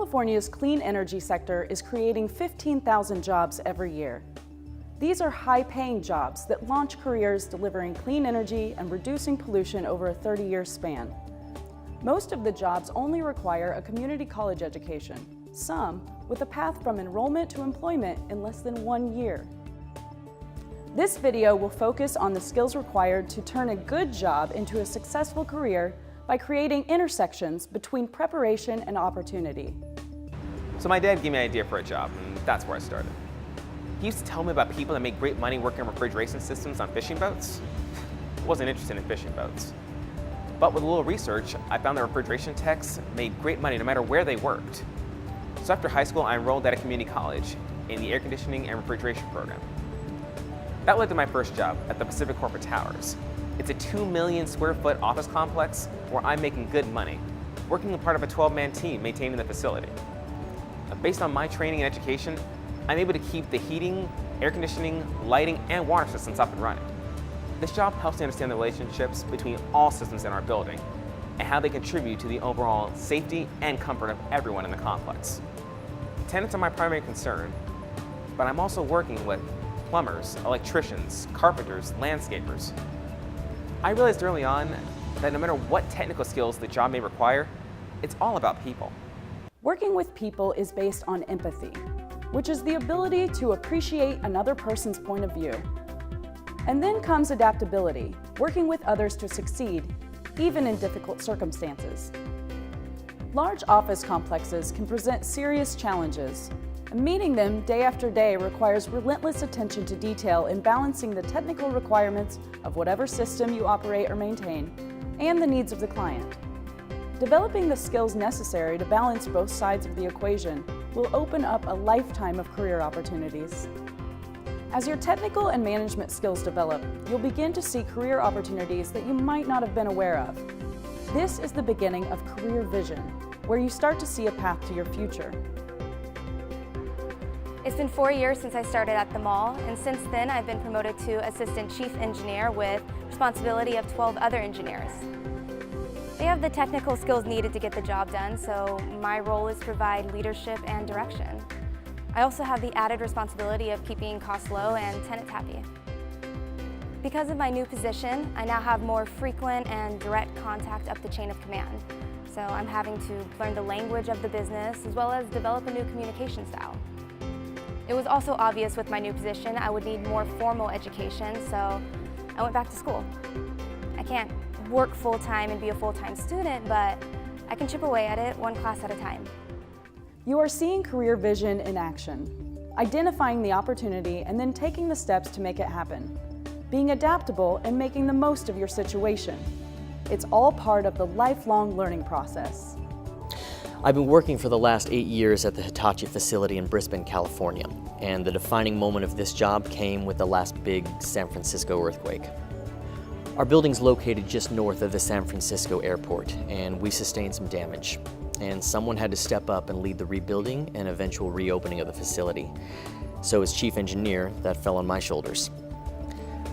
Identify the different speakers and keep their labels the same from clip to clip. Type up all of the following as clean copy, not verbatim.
Speaker 1: California's clean energy sector is creating 15,000 jobs every year. These are high-paying jobs that launch careers delivering clean energy and reducing pollution over a 30-year span. Most of the jobs only require a community college education, some with a path from enrollment to employment in less than 1 year. This video will focus on the skills required to turn a good job into a successful career by creating intersections between preparation and opportunity.
Speaker 2: So my dad gave me an idea for a job, and that's where I started. He used to tell me about people that make great money working on refrigeration systems on fishing boats. I wasn't interested in fishing boats. But with a little research, I found that refrigeration techs made great money no matter where they worked. So after high school, I enrolled at a community college in the air conditioning and refrigeration program. That led to my first job at the Pacific Corporate Towers. It's a 2 million square foot office complex where I'm making good money, working as part of a 12-man team maintaining the facility. Based on my training and education, I'm able to keep the heating, air conditioning, lighting, and water systems up and running. This job helps me understand the relationships between all systems in our building and how they contribute to the overall safety and comfort of everyone in the complex. Tenants are my primary concern, but I'm also working with plumbers, electricians, carpenters, landscapers. I realized early on that no matter what technical skills the job may require, it's all about people.
Speaker 1: Working with people is based on empathy, which is the ability to appreciate another person's point of view. And then comes adaptability, working with others to succeed, even in difficult circumstances. Large office complexes can present serious challenges, and meeting them day after day requires relentless attention to detail in balancing the technical requirements of whatever system you operate or maintain and the needs of the client. Developing the skills necessary to balance both sides of the equation will open up a lifetime of career opportunities. As your technical and management skills develop, you'll begin to see career opportunities that you might not have been aware of. This is the beginning of career vision, where you start to see a path to your future.
Speaker 3: It's been 4 years since I started at the mall, and since then I've been promoted to Assistant Chief Engineer with responsibility of 12 other engineers. They have the technical skills needed to get the job done, so my role is to provide leadership and direction. I also have the added responsibility of keeping costs low and tenants happy. Because of my new position, I now have more frequent and direct contact up the chain of command. So I'm having to learn the language of the business as well as develop a new communication style. It was also obvious with my new position I would need more formal education, so I went back to school. I can't work full-time and be a full-time student, but I can chip away at it one class at a time.
Speaker 1: You are seeing career vision in action, identifying the opportunity and then taking the steps to make it happen, being adaptable and making the most of your situation. It's all part of the lifelong learning process.
Speaker 4: I've been working for the last 8 years at the Hitachi facility in Brisbane, California, and the defining moment of this job came with the last big San Francisco earthquake. Our building's located just north of the San Francisco airport, and we sustained some damage. And someone had to step up and lead the rebuilding and eventual reopening of the facility. So as chief engineer, that fell on my shoulders.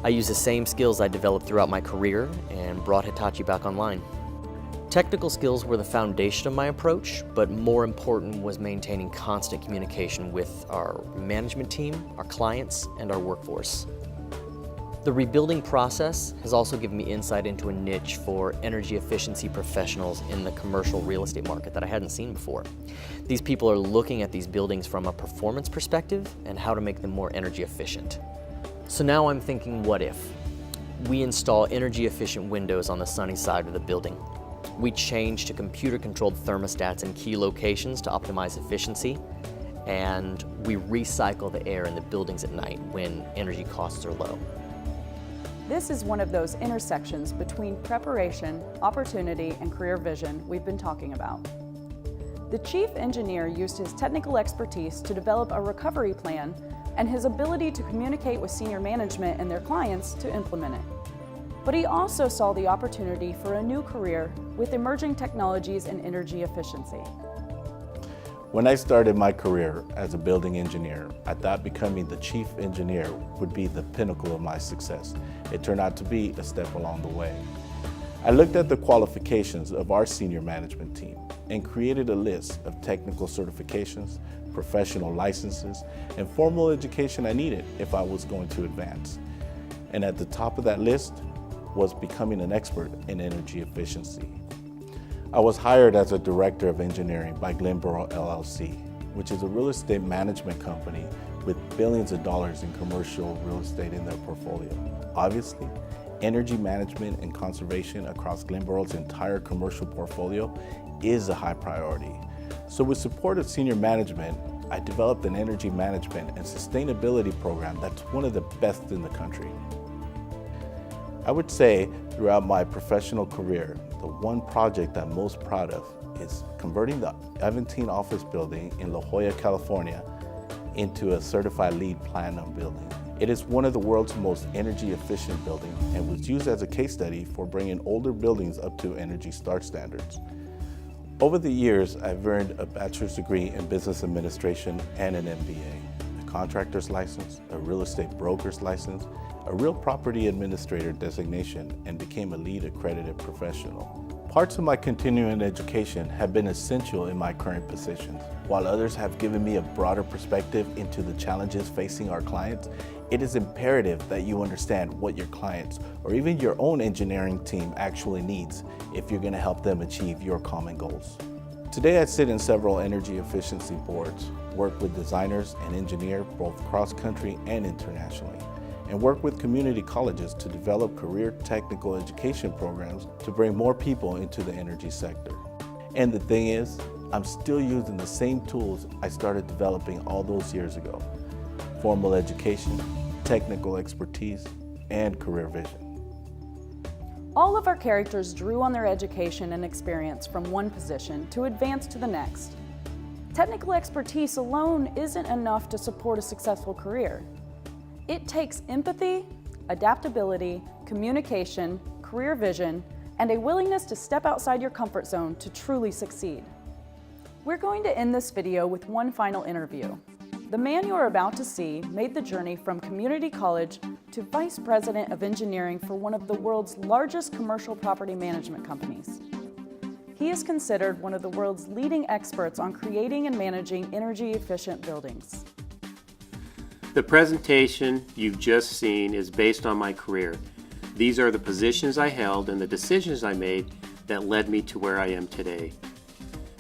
Speaker 4: I used the same skills I developed throughout my career and brought Hitachi back online. Technical skills were the foundation of my approach, but more important was maintaining constant communication with our management team, our clients, and our workforce. The rebuilding process has also given me insight into a niche for energy efficiency professionals in the commercial real estate market that I hadn't seen before. These people are looking at these buildings from a performance perspective and how to make them more energy efficient. So now I'm thinking, what if? We install energy efficient windows on the sunny side of the building. We change to computer-controlled thermostats in key locations to optimize efficiency, and we recycle the air in the buildings at night when energy costs are low.
Speaker 1: This is one of those intersections between preparation, opportunity, and career vision we've been talking about. The chief engineer used his technical expertise to develop a recovery plan and his ability to communicate with senior management and their clients to implement it. But he also saw the opportunity for a new career with emerging technologies and energy efficiency.
Speaker 5: When I started my career as a building engineer, I thought becoming the chief engineer would be the pinnacle of my success. It turned out to be a step along the way. I looked at the qualifications of our senior management team and created a list of technical certifications, professional licenses, and formal education I needed if I was going to advance. And at the top of that list was becoming an expert in energy efficiency. I was hired as a director of engineering by Glenboro LLC, which is a real estate management company with billions of dollars in commercial real estate in their portfolio. Obviously, energy management and conservation across Glenboro's entire commercial portfolio is a high priority. So with support of senior management, I developed an energy management and sustainability program that's one of the best in the country. I would say throughout my professional career, the one project I'm most proud of is converting the Aventine office building in La Jolla, California into a certified LEED Platinum building. It is one of the world's most energy efficient buildings and was used as a case study for bringing older buildings up to Energy Star standards. Over the years, I've earned a bachelor's degree in business administration and an MBA, a contractor's license, a real estate broker's license, a real property administrator designation, and became a LEED accredited professional. Parts of my continuing education have been essential in my current positions. While others have given me a broader perspective into the challenges facing our clients, it is imperative that you understand what your clients or even your own engineering team actually needs if you're going to help them achieve your common goals. Today I sit in several energy efficiency boards, work with designers and engineers both cross-country and internationally, and work with community colleges to develop career technical education programs to bring more people into the energy sector. And the thing is, I'm still using the same tools I started developing all those years ago: formal education, technical expertise, and career vision.
Speaker 1: All of our characters drew on their education and experience from one position to advance to the next. Technical expertise alone isn't enough to support a successful career. It takes empathy, adaptability, communication, career vision, and a willingness to step outside your comfort zone to truly succeed. We're going to end this video with one final interview. The man you are about to see made the journey from community college to vice president of engineering for one of the world's largest commercial property management companies. He is considered one of the world's leading experts on creating and managing energy-efficient buildings.
Speaker 6: The presentation you've just seen is based on my career. These are the positions I held and the decisions I made that led me to where I am today.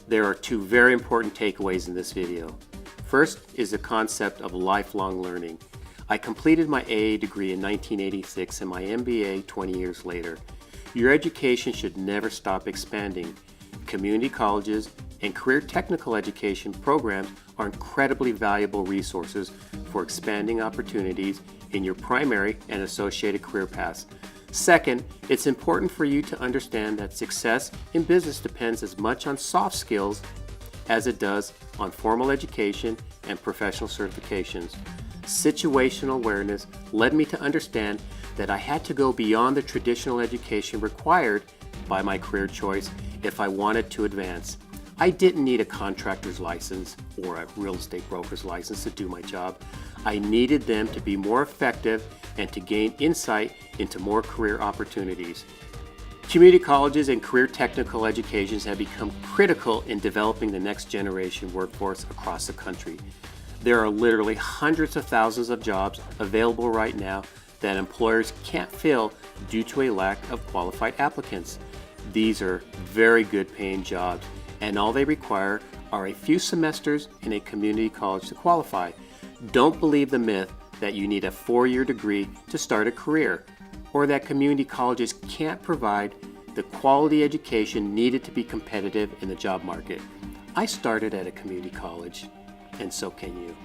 Speaker 6: There are two very important takeaways in this video. First is the concept of lifelong learning. I completed my AA degree in 1986 and my MBA 20 years later. Your education should never stop expanding. Community colleges and career technical education programs are incredibly valuable resources for expanding opportunities in your primary and associated career paths. Second, it's important for you to understand that success in business depends as much on soft skills as it does on formal education and professional certifications. Situational awareness led me to understand that I had to go beyond the traditional education required by my career choice if I wanted to advance. I didn't need a contractor's license or a real estate broker's license to do my job. I needed them to be more effective and to gain insight into more career opportunities. Community colleges and career technical educations have become critical in developing the next generation workforce across the country. There are literally hundreds of thousands of jobs available right now that employers can't fill due to a lack of qualified applicants. These are very good paying jobs, and all they require are a few semesters in a community college to qualify. Don't believe the myth that you need a 4-year degree to start a career, or that community colleges can't provide the quality education needed to be competitive in the job market. I started at a community college, and so can you.